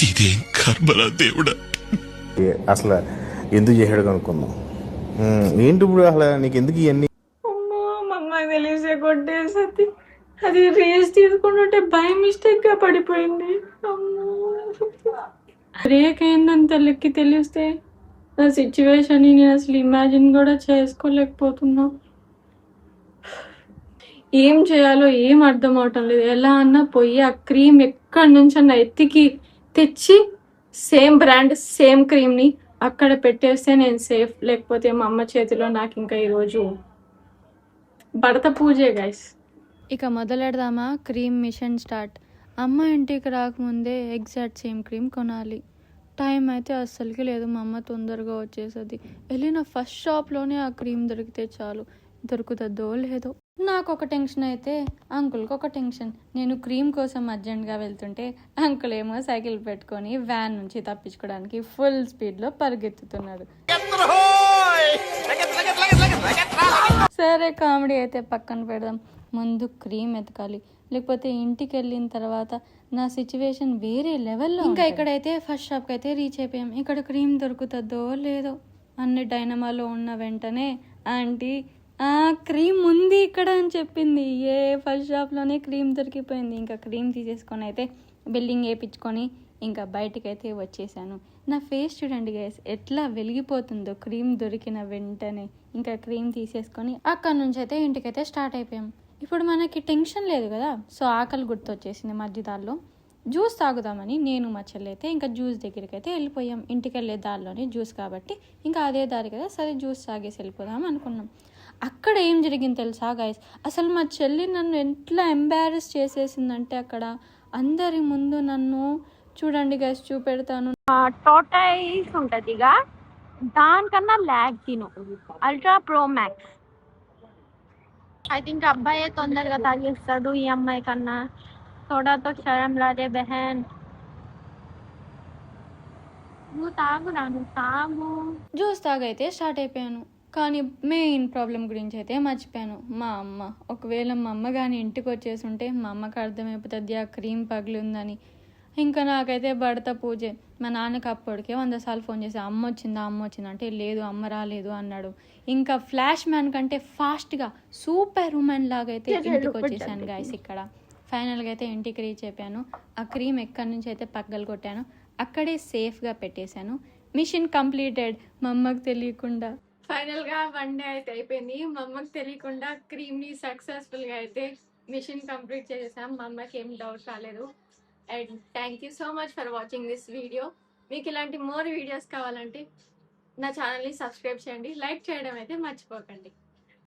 ఇదేం కర్మరా దేవుడా. అసలు ఎందుకు చేసాడు కనుక్కుందాం. ఏంటి ఇప్పుడు అసలు నీకు ఎందుకు ఇవన్నీ? అమ్మో మా అమ్మకి తెలిసే కొట్టేసరి అది రేస్ తీసుకుంటుంటే బై మిస్టేక్ గా పడిపోయింది. అమ్మో బ్రేక్ అయిందని తల్లికి తెలిస్తే నా సిచ్యువేషన్ నేను అసలు ఇమాజిన్ కూడా చేసుకోలేకపోతున్నా. ఏం చేయాలో ఏం అర్థం అవటం లేదు. ఎలా అన్నా పోయి ఆ క్రీమ్ ఎక్కడి నుంచి అన్న ఎత్తికి తెచ్చి సేమ్ బ్రాండ్ సేమ్ క్రీమ్ని అక్కడ పెట్టేస్తే నేను సేఫ్. లేకపోతే మా అమ్మ చేతిలో నాకు ఇంకా ఈరోజు భర్త పూజే గైస్. ఇక మొదలెడదామా క్రీమ్ మిషన్ స్టార్ట్. అమ్మ ఇంటికి రాకముందే ఎగ్జాక్ట్ సేమ్ క్రీమ్ కొనాలి. టైం అయితే అస్సలకి లేదు, మా అమ్మ తొందరగా వచ్చేసేది. వెళ్ళిన ఫస్ట్ షాప్లోనే ఆ క్రీమ్ దొరికితే చాలు. దొరుకుతుందో లేదో. నాకు ఒక టెన్షన్ అయితే అంకుల్కి ఒక టెన్షన్. నేను క్రీమ్ కోసం అర్జెంట్గా వెళ్తుంటే అంకుల్ ఏమో సైకిల్ పెట్టుకొని వ్యాన్ నుంచి తప్పించుకోవడానికి ఫుల్ స్పీడ్లో పరిగెత్తుతున్నాడు. సరే కామెడీ అయితే పక్కన పెడదాం, ముందు క్రీమ్ ఎతకాలి. లేకపోతే ఇంటికి వెళ్ళిన తర్వాత నా సిచ్యువేషన్ వేరే లెవెల్లో. ఇంకా ఇక్కడైతే ఫస్ట్ షాప్కి అయితే రీచ్ అయిపోయాం. ఇక్కడ క్రీమ్ దొరుకుతుందో లేదో అన్ని డైనమాలో ఉన్న వెంటనే ఆంటీ క్రీమ్ ఉంది ఇక్కడ అని చెప్పింది. ఫస్ట్ షాప్లోనే క్రీమ్ దొరికిపోయింది. ఇంకా క్రీమ్ తీసేసుకొని అయితే బిల్లింగ్ వేయించుకొని ఇంకా బయటకు అయితే వచ్చేసాను. నా ఫేస్ చూడండి గైస్ ఎట్లా వెలిగిపోతుందో క్రీమ్ దొరికిన వెంటనే. ఇంకా క్రీమ్ తీసేసుకొని అక్కడ నుంచి అయితే ఇంటికైతే స్టార్ట్ అయిపోయాం. ఇప్పుడు మనకి టెన్షన్ లేదు కదా, సో ఆకలి గుర్తొచ్చేసింది. మధ్యదారిలో జ్యూస్ తాగుదామని నేను మా చెల్లి అయితే ఇంకా జ్యూస్ దగ్గరికి అయితే వెళ్ళిపోయాం. ఇంటికి వెళ్ళే దారిలోనే జ్యూస్ కాబట్టి ఇంకా అదే దారి కదా, సరే జ్యూస్ తాగేసి వెళ్ళిపోదాం అనుకున్నాం. అక్కడ ఏం జరిగింది తెలుసా గైస్, అసలు మా చెల్లి నన్ను ఎట్లా ఎంబారెస్ చేసేసిందంటే అక్కడ అందరి ముందు నన్ను చూడండి గైస్, చూపెడతాను. టోటైస్ ఉంటదిగా, దానికన్నా ల్యాగ్ తిను ultra pro max. I think అబ్బాయి తొందరగా తాగేస్తాడు ఈ అమ్మాయి కన్నా. తోడాతో క్షరం లాదే బెహన్, నువ్వు తాగురా, నువ్వు తాగు. జ్యూస్ తాగైతే స్టార్ట్ అయిపోయాను. కానీ మెయిన్ ప్రాబ్లం గురించి అయితే మర్చిపోయాను. మా అమ్మ, ఒకవేళ మా అమ్మ కానీ ఇంటికి వచ్చేసి ఉంటే మా అమ్మకి అర్థమైపోతుంది ఆ క్రీమ్ పగిలిందని. ఇంకా నాకైతే భర్త పూజే. మా నాన్నకి అప్పటికే 100 సార్లు ఫోన్ చేసి అమ్మ వచ్చిందా అంటే లేదు అమ్మ రాలేదు అన్నాడు. ఇంకా ఫ్లాష్ మ్యాన్ కంటే ఫాస్ట్గా సూపర్ ఉమెన్ లాగా అయితే ఇంటికి వచ్చేసాను గాయస్. ఇక్కడ ఫైనల్గా అయితే ఇంటికి రీచ్ అయిపోయాను. ఆ క్రీమ్ ఎక్కడి నుంచి అయితే పగ్గలు కొట్టాను అక్కడే సేఫ్గా పెట్టేశాను. మిషన్ కంప్లీటెడ్ మా అమ్మకి తెలియకుండా. ఫైనల్గా 1 డే అయితే అయిపోయింది. మా అమ్మకి తెలియకుండా క్రీమ్ని సక్సెస్ఫుల్గా అయితే మిషన్ కంప్లీట్ చేసేసాం. మా అమ్మకి ఏం డౌట్ రాలేదు. And thank you so much for watching this video. మీకు ఇలాంటి మోర్ వీడియోస్ కావాలంటే నా ఛానల్ని సబ్స్క్రైబ్ చేయండి, లైక్ చేయడం అయితే మర్చిపోకండి.